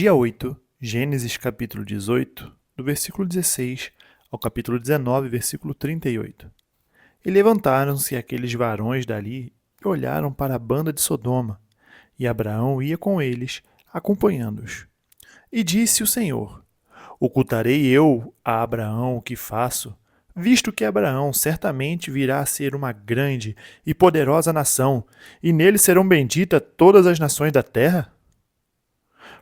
Dia 8, Gênesis capítulo 18, do versículo 16 ao capítulo 19, versículo 38. E levantaram-se aqueles varões dali e olharam para a banda de Sodoma, e Abraão ia com eles, acompanhando-os. E disse o Senhor: Ocultarei eu a Abraão o que faço, visto que Abraão certamente virá a ser uma grande e poderosa nação, e nele serão benditas todas as nações da terra?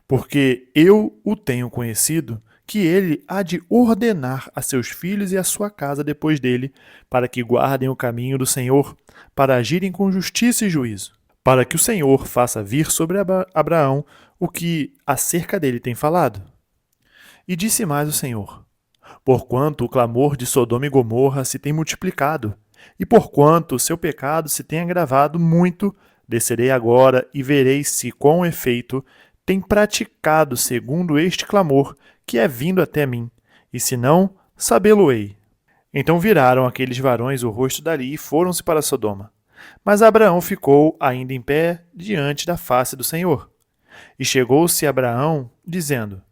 Porque eu o tenho conhecido, que ele há de ordenar a seus filhos e a sua casa depois dele, para que guardem o caminho do Senhor, para agirem com justiça e juízo, para que o Senhor faça vir sobre Abraão o que acerca dele tem falado. E disse mais o Senhor: Porquanto o clamor de Sodoma e Gomorra se tem multiplicado, e porquanto o seu pecado se tem agravado muito, descerei agora e verei se, com efeito, tem praticado segundo este clamor que é vindo até mim, e se não, sabê-lo-ei. Então viraram aqueles varões o rosto dali e foram-se para Sodoma. Mas Abraão ficou ainda em pé diante da face do Senhor. E chegou-se Abraão, dizendo: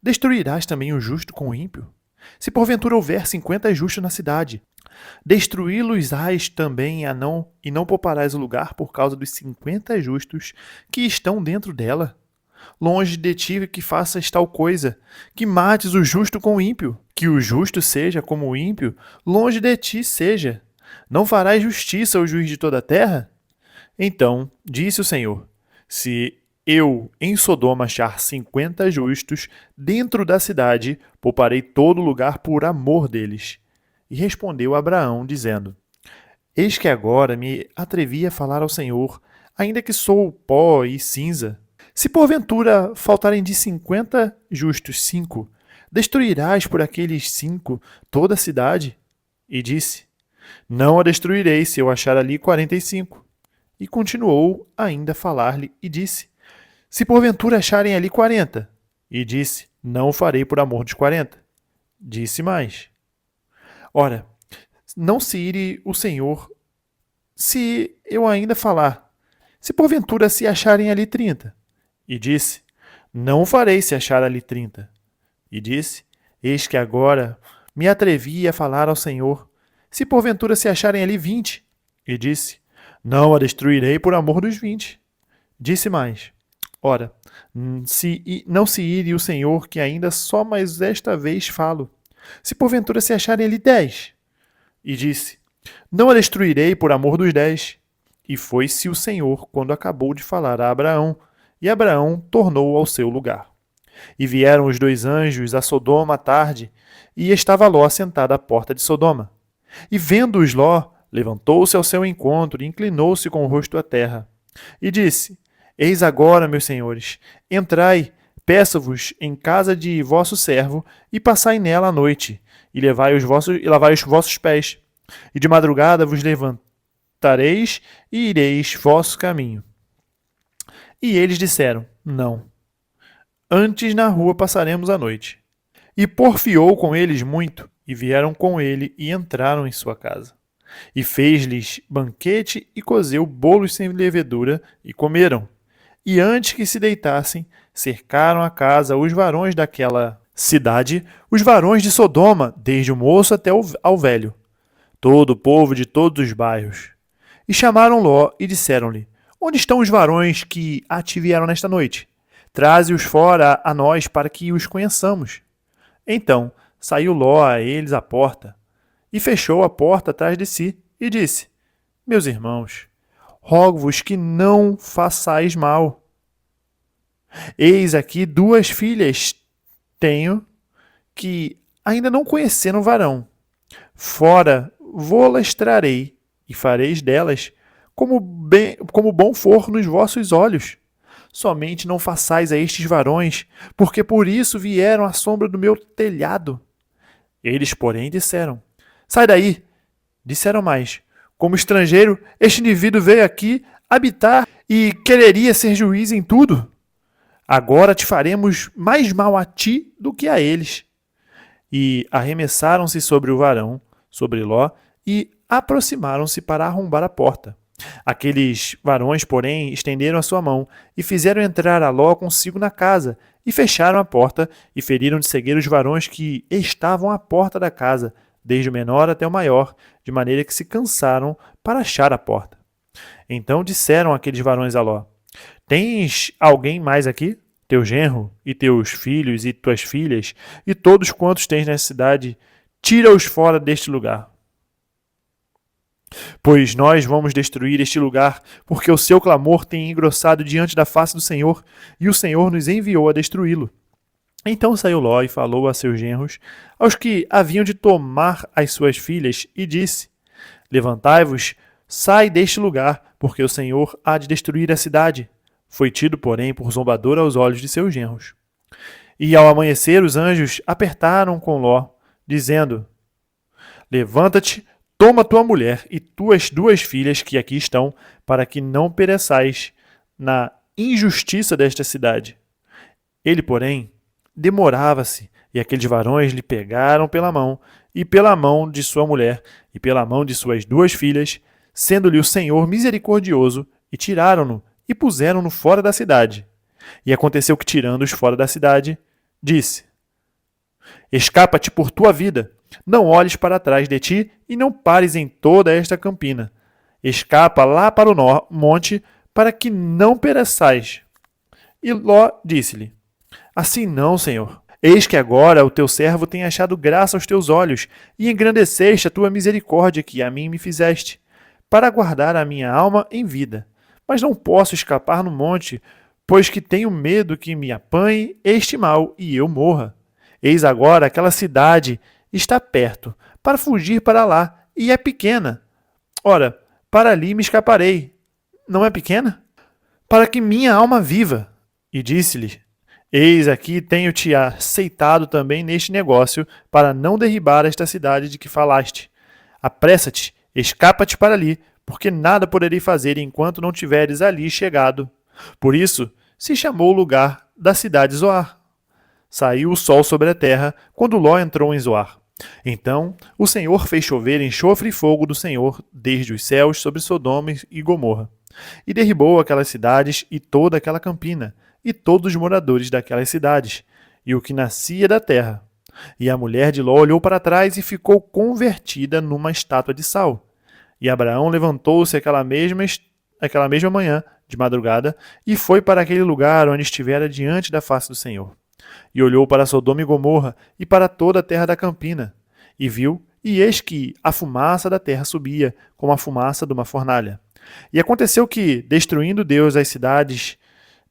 Destruirás também o justo com o ímpio? Se porventura houver 50 justos na cidade, destruí-los-ás também e não pouparás o lugar por causa dos 50 justos que estão dentro dela? Longe de ti que faças tal coisa, que mates o justo com o ímpio, que o justo seja como o ímpio, longe de ti seja. Não farás justiça ao juiz de toda a terra? Então disse o Senhor: Se eu em Sodoma achar 50 justos dentro da cidade, pouparei todo lugar por amor deles. E respondeu Abraão, dizendo: Eis que agora me atrevi a falar ao Senhor, ainda que sou pó e cinza. Se porventura faltarem de 50 justos 5, destruirás por aqueles 5 toda a cidade? E disse: Não a destruirei se eu achar ali 45. E continuou ainda a falar-lhe e disse: Se porventura acharem ali 40. E disse: Não o farei por amor dos 40. Disse mais: Ora, não se ire o Senhor se eu ainda falar. Se porventura se acharem ali 30. E disse: Não o farei se achar ali 30. E disse: Eis que agora me atrevi a falar ao Senhor, se porventura se acharem ali 20. E disse: Não a destruirei por amor dos 20. Disse mais: Ora, não se ire o Senhor, que ainda só mais esta vez falo, se porventura se acharem ali 10. E disse: Não a destruirei por amor dos 10. E foi-se o Senhor quando acabou de falar a Abraão, e Abraão tornou ao seu lugar. E vieram os 2 anjos a Sodoma à tarde, e estava Ló sentado à porta de Sodoma. E vendo-os Ló, levantou-se ao seu encontro e inclinou-se com o rosto à terra. E disse: Eis agora, meus senhores, entrai, peço-vos em casa de vosso servo, e passai nela a noite, e lavai os vossos pés. E de madrugada vos levantareis e ireis vosso caminho. E eles disseram: Não. Antes na rua passaremos a noite. E porfiou com eles muito, e vieram com ele e entraram em sua casa. E fez-lhes banquete e cozeu bolos sem levedura, e comeram. E antes que se deitassem, cercaram a casa os varões daquela cidade, os varões de Sodoma, desde o moço até ao velho, todo o povo de todos os bairros. E chamaram Ló e disseram-lhe: Onde estão os varões que a ti vieram nesta noite? Traze-os fora a nós para que os conheçamos. Então saiu Ló a eles à porta, e fechou a porta atrás de si, e disse: Meus irmãos, rogo-vos que não façais mal. Eis aqui 2 filhas tenho, que ainda não conheceram varão. Fora vô-las trarei, e fareis delas como bom for nos vossos olhos. Somente não façais a estes varões, porque por isso vieram à sombra do meu telhado. Eles, porém, disseram: Sai daí. Disseram mais: Como estrangeiro, este indivíduo veio aqui habitar e quereria ser juiz em tudo. Agora te faremos mais mal a ti do que a eles. E arremessaram-se sobre o varão, sobre Ló, e aproximaram-se para arrombar a porta. Aqueles varões, porém, estenderam a sua mão e fizeram entrar a Ló consigo na casa, e fecharam a porta, e feriram de cegueira os varões que estavam à porta da casa, desde o menor até o maior, de maneira que se cansaram para achar a porta. Então disseram aqueles varões a Ló: Tens alguém mais aqui? Teu genro, e teus filhos, e tuas filhas, e todos quantos tens nessa cidade, tira-os fora deste lugar. Pois nós vamos destruir este lugar, porque o seu clamor tem engrossado diante da face do Senhor, e o Senhor nos enviou a destruí-lo. Então saiu Ló e falou a seus genros, aos que haviam de tomar as suas filhas, e disse: Levantai-vos, sai deste lugar, porque o Senhor há de destruir a cidade. Foi tido, porém, por zombador aos olhos de seus genros. E ao amanhecer, os anjos apertaram com Ló, dizendo: Levanta-te, toma tua mulher e tuas 2 filhas que aqui estão, para que não pereçais na injustiça desta cidade. Ele, porém, demorava-se, e aqueles varões lhe pegaram pela mão, e pela mão de sua mulher, e pela mão de suas 2 filhas, sendo-lhe o Senhor misericordioso, e tiraram-no, e puseram-no fora da cidade. E aconteceu que, tirando-os fora da cidade, disse: Escapa-te por tua vida, não olhes para trás de ti, e não pares em toda esta campina. Escapa lá para o monte, para que não pereçais. E Ló disse-lhe: Assim não, Senhor. Eis que agora o teu servo tem achado graça aos teus olhos, e engrandeceste a tua misericórdia que a mim me fizeste, para guardar a minha alma em vida. Mas não posso escapar no monte, pois que tenho medo que me apanhe este mal e eu morra. Eis agora aquela cidade está perto, para fugir para lá, e é pequena. Ora, para ali me escaparei. Não é pequena? Para que minha alma viva. E disse-lhe: Eis aqui tenho-te aceitado também neste negócio, para não derribar esta cidade de que falaste. Apressa-te, escapa-te para ali, porque nada poderei fazer enquanto não tiveres ali chegado. Por isso se chamou o lugar da cidade Zoar. Saiu o sol sobre a terra quando Ló entrou em Zoar. Então o Senhor fez chover enxofre e fogo do Senhor desde os céus sobre Sodoma e Gomorra, e derribou aquelas cidades e toda aquela campina, e todos os moradores daquelas cidades, e o que nascia da terra. E a mulher de Ló olhou para trás e ficou convertida numa estátua de sal. E Abraão levantou-se aquela mesma manhã, de madrugada, e foi para aquele lugar onde estivera diante da face do Senhor. E olhou para Sodoma e Gomorra e para toda a terra da campina, e viu, e eis que a fumaça da terra subia, como a fumaça de uma fornalha. E aconteceu que, destruindo Deus as cidades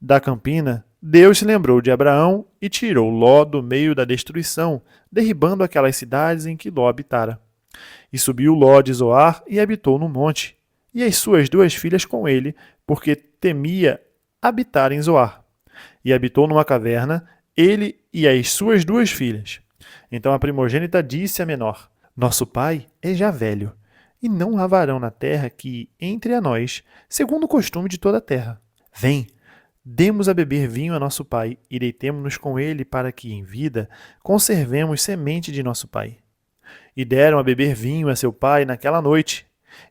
da campina, Deus se lembrou de Abraão e tirou Ló do meio da destruição, derribando aquelas cidades em que Ló habitara. E subiu Ló de Zoar e habitou no monte, e as suas 2 filhas com ele, porque temia habitar em Zoar. E habitou numa caverna, ele e as suas 2 filhas. Então a primogênita disse à menor: Nosso pai é já velho, e não há varão na terra que entre a nós, segundo o costume de toda a terra. Vem, demos a beber vinho a nosso pai, e deitemo-nos com ele, para que, em vida, conservemos semente de nosso pai. E deram a beber vinho a seu pai naquela noite.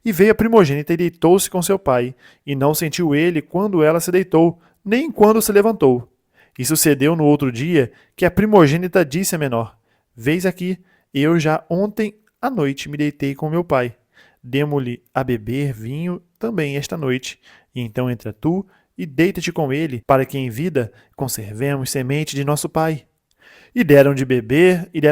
E veio a primogênita e deitou-se com seu pai, e não sentiu ele quando ela se deitou, nem quando se levantou. E sucedeu no outro dia que a primogênita disse à menor: Vês aqui, eu já ontem à noite me deitei com meu pai. Demo-lhe a beber vinho também esta noite, e então entra tu e deita-te com ele, para que em vida conservemos semente de nosso pai. E deram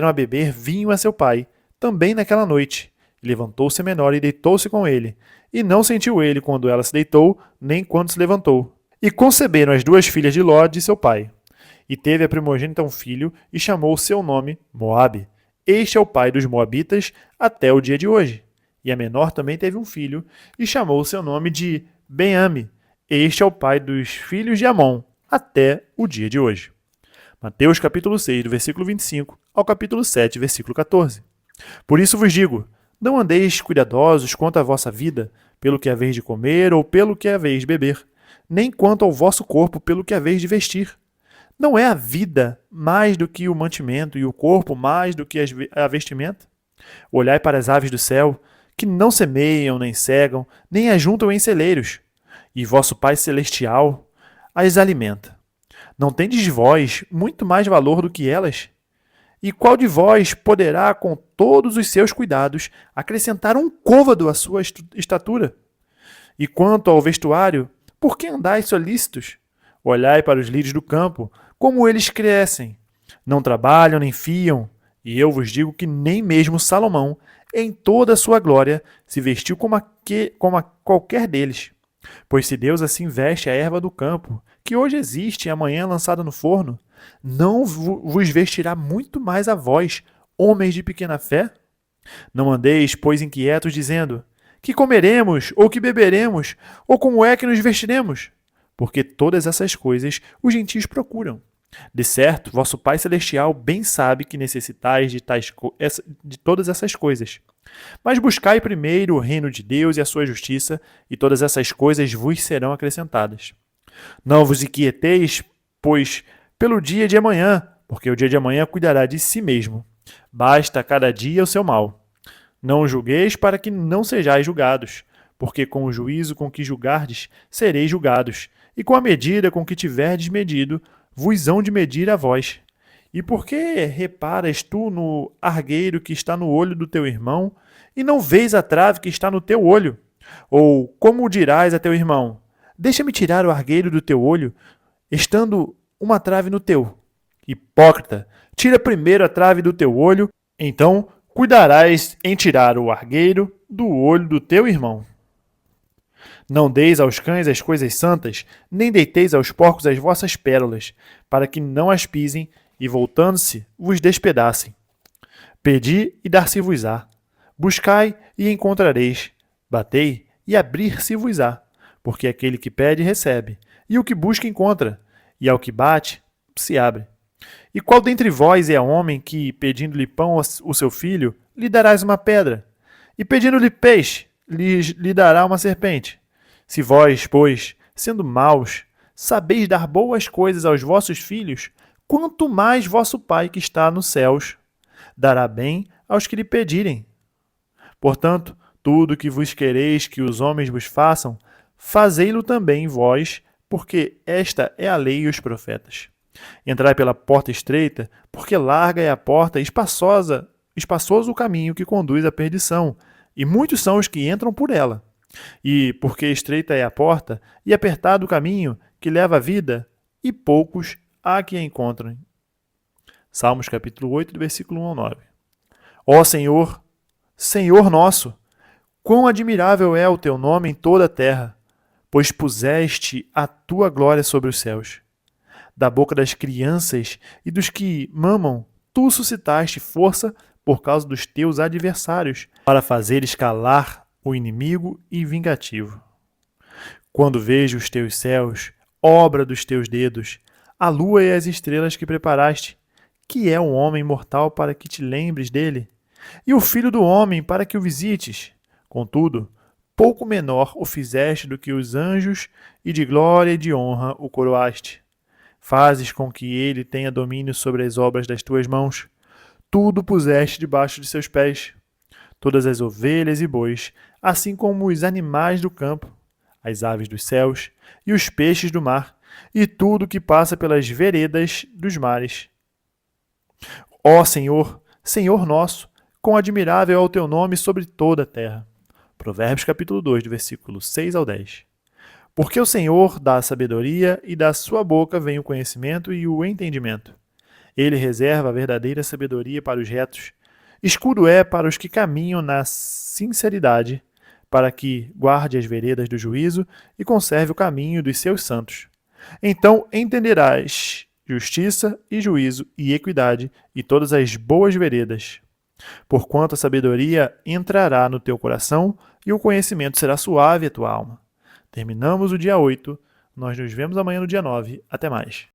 a beber vinho a seu pai, também naquela noite. Levantou-se a menor e deitou-se com ele, e não sentiu ele quando ela se deitou, nem quando se levantou. E conceberam as 2 filhas de Ló de seu pai. E teve a primogênita um filho, e chamou o seu nome Moabe. Este é o pai dos moabitas até o dia de hoje. E a menor também teve um filho, e chamou o seu nome de Ben-Ami. Este é o pai dos filhos de Amon, até o dia de hoje. Mateus capítulo 6, do versículo 25 ao capítulo 7, versículo 14. Por isso vos digo, não andeis cuidadosos quanto à vossa vida, pelo que haveis de comer ou pelo que haveis de beber, nem quanto ao vosso corpo pelo que haveis de vestir. Não é a vida mais do que o mantimento e o corpo mais do que a vestimenta? Olhai para as aves do céu, que não semeiam, nem cegam, nem ajuntam em celeiros, e vosso Pai Celestial as alimenta. Não tendes vós muito mais valor do que elas? E qual de vós poderá, com todos os seus cuidados, acrescentar um côvado à sua estatura? E quanto ao vestuário, por que andais solícitos? Olhai para os lírios do campo, como eles crescem. Não trabalham nem fiam, e eu vos digo que nem mesmo Salomão, em toda a sua glória, se vestiu como a qualquer deles. Pois se Deus assim veste a erva do campo, que hoje existe e amanhã é lançada no forno, não vos vestirá muito mais a vós, homens de pequena fé? Não andeis, pois, inquietos, dizendo: que comeremos, ou que beberemos, ou como é que nos vestiremos? Porque todas essas coisas os gentios procuram. De certo, vosso Pai Celestial bem sabe que necessitais de todas essas coisas. Mas buscai primeiro o reino de Deus e a sua justiça, e todas essas coisas vos serão acrescentadas. Não vos inquieteis, pois, pelo dia de amanhã, porque o dia de amanhã cuidará de si mesmo. Basta a cada dia o seu mal. Não julgueis para que não sejais julgados, porque com o juízo com que julgardes, sereis julgados, e com a medida com que tiverdes medido, vos hão de medir a vós. E por que reparas tu no argueiro que está no olho do teu irmão, e não vês a trave que está no teu olho? Ou como dirás a teu irmão: deixa-me tirar o argueiro do teu olho, estando uma trave no teu? Hipócrita, tira primeiro a trave do teu olho, então cuidarás em tirar o argueiro do olho do teu irmão. Não deis aos cães as coisas santas, nem deiteis aos porcos as vossas pérolas, para que não as pisem e, voltando-se, vos despedacem. Pedi e dar-se-vos-á. Buscai e encontrareis. Batei e abrir-se-vos-á. Porque aquele que pede, recebe, e o que busca, encontra, e ao que bate, se abre. E qual dentre vós é homem que, pedindo-lhe pão o seu filho, lhe darás uma pedra? E pedindo-lhe peixe, lhe dará uma serpente? Se vós, pois, sendo maus, sabeis dar boas coisas aos vossos filhos, quanto mais vosso Pai que está nos céus dará bem aos que lhe pedirem. Portanto, tudo que vos quereis que os homens vos façam, fazei-lo também vós, porque esta é a lei e os profetas. Entrai pela porta estreita, porque larga é a porta e espaçoso o caminho que conduz à perdição, e muitos são os que entram por ela. E porque estreita é a porta e apertado o caminho que leva à vida, e poucos há que a encontrem. Salmos capítulo 8, do versículo 1 ao 9. Ó Senhor, Senhor nosso, quão admirável é o teu nome em toda a terra, pois puseste a tua glória sobre os céus. Da boca das crianças e dos que mamam, tu suscitaste força por causa dos teus adversários, para fazeres calar o inimigo e vingativo. Quando vejo os teus céus, obra dos teus dedos, a lua e as estrelas que preparaste, que é um homem mortal para que te lembres dele, e o filho do homem para que o visites. Contudo, pouco menor o fizeste do que os anjos, e de glória e de honra o coroaste. Fazes com que ele tenha domínio sobre as obras das tuas mãos. Tudo puseste debaixo de seus pés. Todas as ovelhas e bois, assim como os animais do campo, as aves dos céus e os peixes do mar, e tudo que passa pelas veredas dos mares. Ó Senhor, Senhor nosso, quão admirável é o teu nome sobre toda a terra. Provérbios capítulo 2, do versículo 6 ao 10. Porque o Senhor dá a sabedoria, e da sua boca vem o conhecimento e o entendimento. Ele reserva a verdadeira sabedoria para os retos. Escudo é para os que caminham na sinceridade, para que guarde as veredas do juízo e conserve o caminho dos seus santos. Então entenderás justiça e juízo e equidade e todas as boas veredas. Porquanto a sabedoria entrará no teu coração e o conhecimento será suave à tua alma. Terminamos o dia 8. Nós nos vemos amanhã no dia 9. Até mais.